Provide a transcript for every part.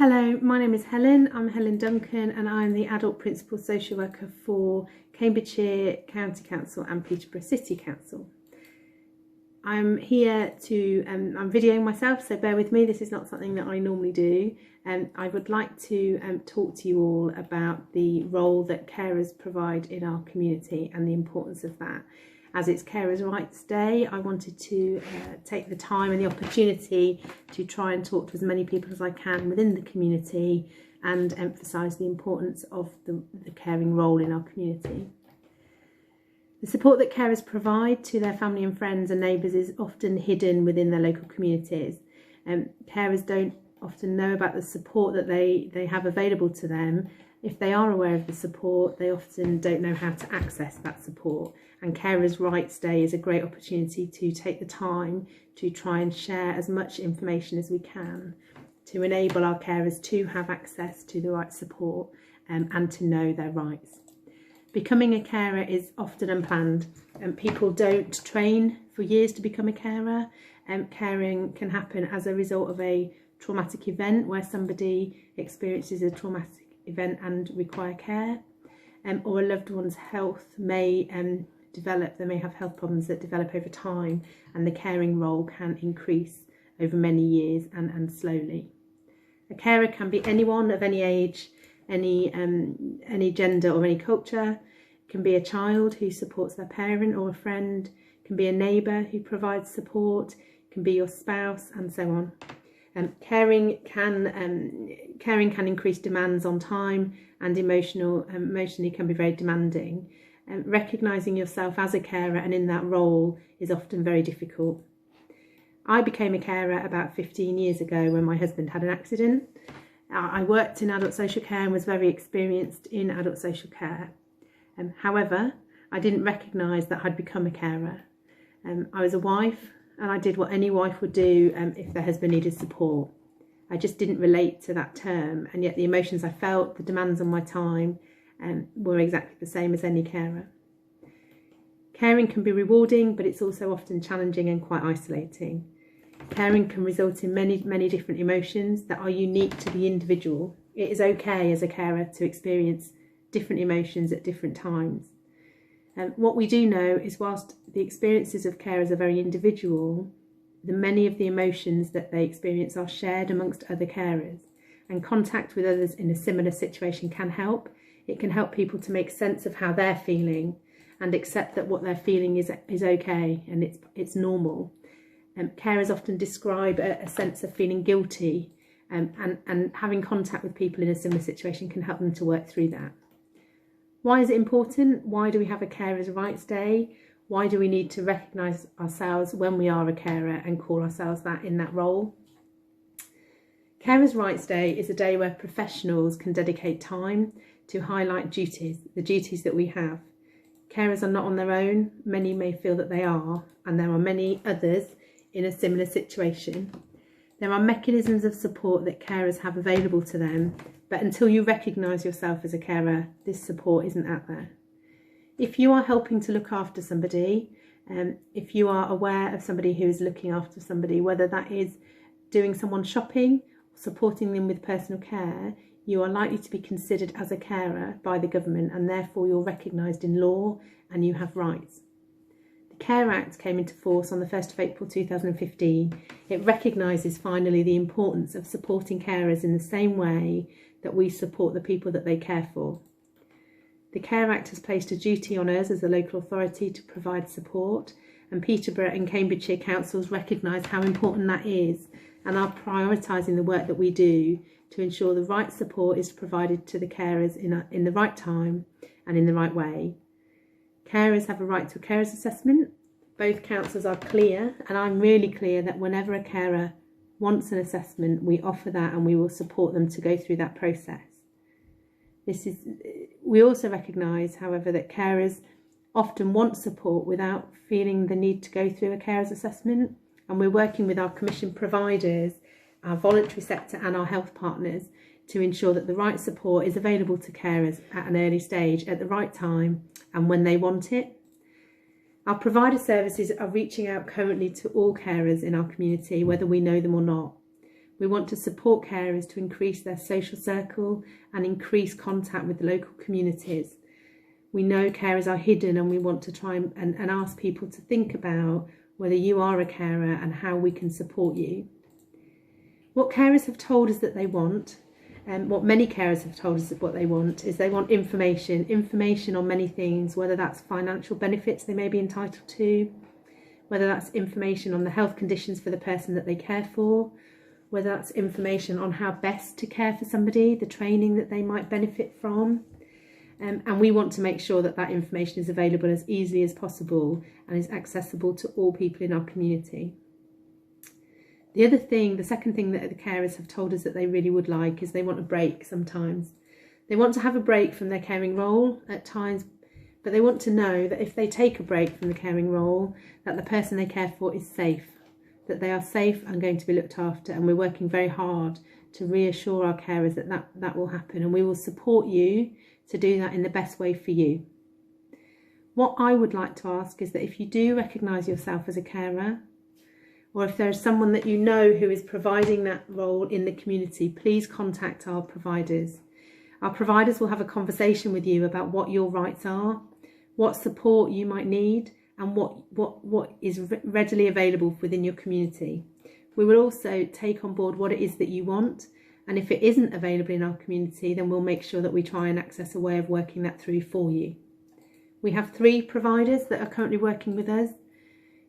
Hello, my name is Helen. I'm Helen Duncan and I'm the Adult Principal Social Worker for Cambridgeshire County Council and Peterborough City Council. I'm here I'm videoing myself, so bear with me, this is not something that I normally do. I would like to talk to you all about the role that carers provide in our community and the importance of that. As it's Carers' Rights Day, I wanted to take the time and the opportunity to try and talk to as many people as I can within the community and emphasise the importance of the caring role in our community. The support that carers provide to their family and friends and neighbours is often hidden within their local communities. Carers don't often know about the support that they have available to them. If they are aware of the support, they often don't know how to access that support. And Carers' Rights Day is a great opportunity to take the time to try and share as much information as we can to enable our carers to have access to the right support and to know their rights. Becoming a carer is often unplanned and people don't train for years to become a carer. Caring can happen as a result of a traumatic event where somebody experiences a traumatic event and require care, or a loved one's health may develop. They may have health problems that develop over time and the caring role can increase over many years and slowly. A carer can be anyone of any age, any gender or any culture. It can be a child who supports their parent or a friend. It can be a neighbour who provides support. It can be your spouse and so on. Caring can increase demands on time and emotionally can be very demanding. Recognising yourself as a carer and in that role is often very difficult. I became a carer about 15 years ago when my husband had an accident. I worked in adult social care and was very experienced in adult social care. However, I didn't recognise that I'd become a carer. I was a wife and I did what any wife would do if their husband needed support. I just didn't relate to that term, and yet the emotions I felt, the demands on my time, were exactly the same as any carer. Caring can be rewarding, but it's also often challenging and quite isolating. Caring can result in many different emotions that are unique to the individual. It is okay as a carer to experience different emotions at different times. What we do know is whilst the experiences of carers are very individual, many of the emotions that they experience are shared amongst other carers, and contact with others in a similar situation can help. It can help people to make sense of how they're feeling and accept that what they're feeling is okay and it's normal. Carers often describe a sense of feeling guilty, and having contact with people in a similar situation can help them to work through that. Why is it important? Why do we have a Carers' Rights Day? Why do we need to recognise ourselves when we are a carer and call ourselves that in that role? Carers' Rights Day is a day where professionals can dedicate time to highlight the duties that we have. Carers are not on their own. Many may feel that they are, and there are many others in a similar situation. There are mechanisms of support that carers have available to them, but until you recognise yourself as a carer, this support isn't out there. If you are helping to look after somebody, if you are aware of somebody who is looking after somebody, whether that is doing someone shopping, supporting them with personal care, you are likely to be considered as a carer by the government and therefore you're recognised in law and you have rights. The Care Act came into force on the 1st of April 2015. It recognises finally the importance of supporting carers in the same way that we support the people that they care for. The Care Act has placed a duty on us as a local authority to provide support, and Peterborough and Cambridgeshire councils recognise how important that is and are prioritising the work that we do to ensure the right support is provided to the carers in the right time and in the right way. Carers have a right to a carers assessment. Both councils are clear, and I'm really clear that whenever a carer wants an assessment, we offer that and we will support them to go through that process. We also recognise, however, that carers often want support without feeling the need to go through a carers assessment, and we're working with our commission providers, our voluntary sector and our health partners to ensure that the right support is available to carers at an early stage, at the right time and when they want it. Our provider services are reaching out currently to all carers in our community, whether we know them or not. We want to support carers to increase their social circle and increase contact with the local communities. We know carers are hidden, and we want to try and ask people to think about whether you are a carer and how we can support you. What carers have told us that they want, and what many carers have told us that what they want is they want information on many things, whether that's financial benefits they may be entitled to, whether that's information on the health conditions for the person that they care for, whether that's information on how best to care for somebody, the training that they might benefit from. And we want to make sure that that information is available as easily as possible and is accessible to all people in our community. The second thing that the carers have told us that they really would like is they want a break sometimes. They want to have a break from their caring role at times, but they want to know that if they take a break from the caring role, that the person they care for is safe, that they are safe and going to be looked after, and we're working very hard to reassure our carers that will happen, and we will support you to do that in the best way for you. What I would like to ask is that if you do recognise yourself as a carer, or if there is someone that you know who is providing that role in the community, please contact our providers. Our providers will have a conversation with you about what your rights are, what support you might need, and what is readily available within your community. We will also take on board what it is that you want, and if it isn't available in our community, then we'll make sure that we try and access a way of working that through for you. We have 3 providers that are currently working with us.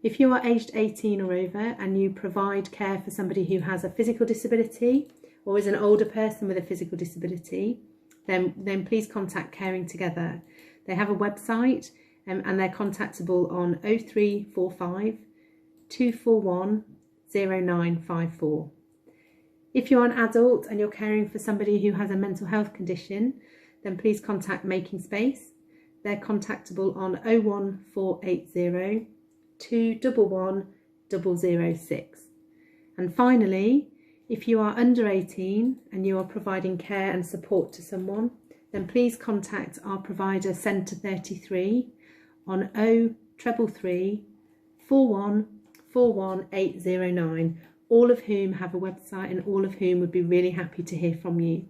If you are aged 18 or over and you provide care for somebody who has a physical disability or is an older person with a physical disability, then please contact Caring Together. They have a website and they're contactable on 0345 241 0954. If you're an adult and you're caring for somebody who has a mental health condition, then please contact Making Space. They're contactable on 01480 211 006. And finally, if you are under 18 and you are providing care and support to someone, then please contact our provider Centre 33 on 0333 41 41809, all of whom have a website and all of whom would be really happy to hear from you.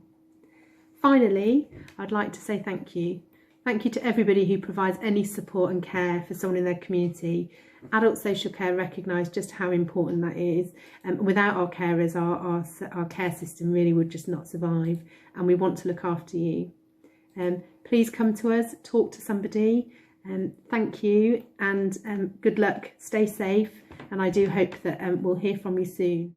Finally, I'd like to say thank you. Thank you to everybody who provides any support and care for someone in their community. Adult social care recognise just how important that is. Without our carers, our care system really would just not survive, and we want to look after you. Please come to us, talk to somebody. Thank you, and good luck, stay safe, and I do hope that we'll hear from you soon.